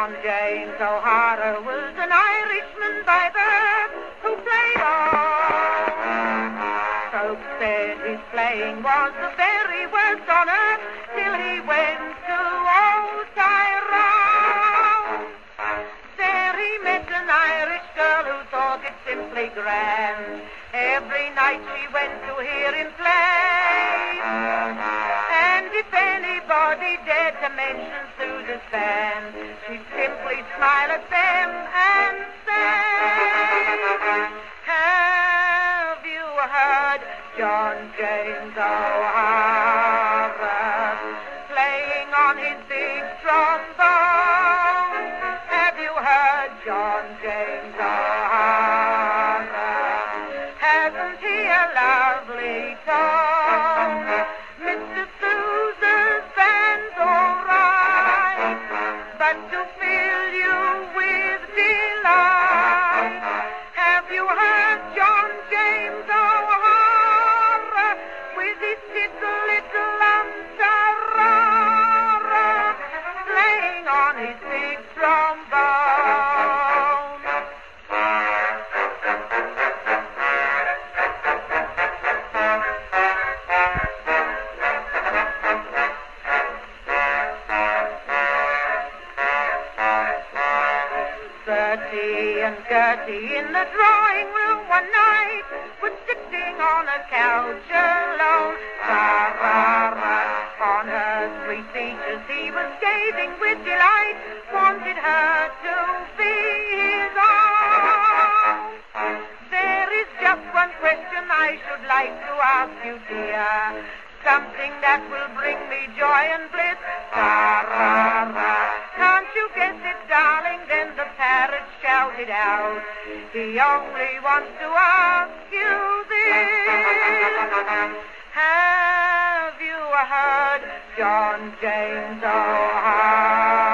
John James O'Hara was an Irishman by birth who played on. Folks said his playing was the very worst on earth till he went to old Tyrone. There he met an Irish girl who thought it simply grand. Every night she went to hear him play. And if anybody dared to mention Susan's band, she'd simply smile at them and say, have you heard John James O'Hara playing on his big trombone? Have you heard John James O'Hara? Hasn't he a lovely tone? Mr. Sousa's band's all right, but to fill you with delight, have you heard John James O'Hara with his little Sarara playing on his big trombone? 30 and Gertie in the drawing room one night was sitting on a couch alone. Sarara on her sweet features he was gazing with delight, wanted her to be his own. There is just one question I should like to ask you, dear, something that will bring me joy and bliss. Sarara, can't you guess it, darling? Then the parrot shouted out, he only wants to ask you this. Have you heard John James O'Hara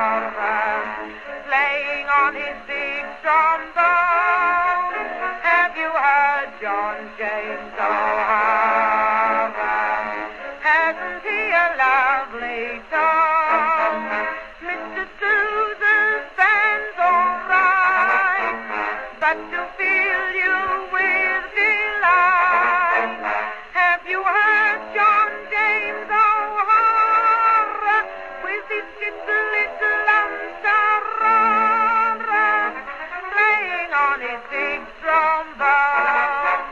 playing on his big trombone? Have you heard John James O'Hara? Hasn't he a lovely tone? Mr. Sousa's band's all right, but to fill you with delight, have you heard John James O'Hara with his little Sarara playing on his big trombone?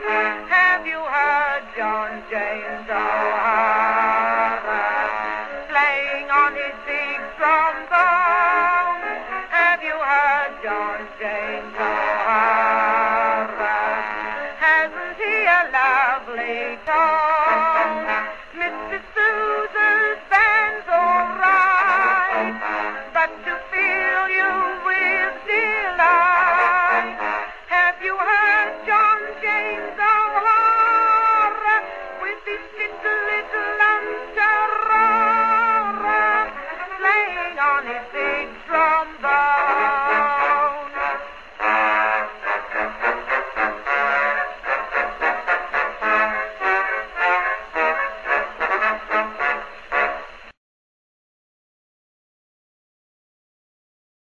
Have you heard John James O'Hara playing on his big trombone? Have you heard John James O'Hara? Hasn't he a lovely tone?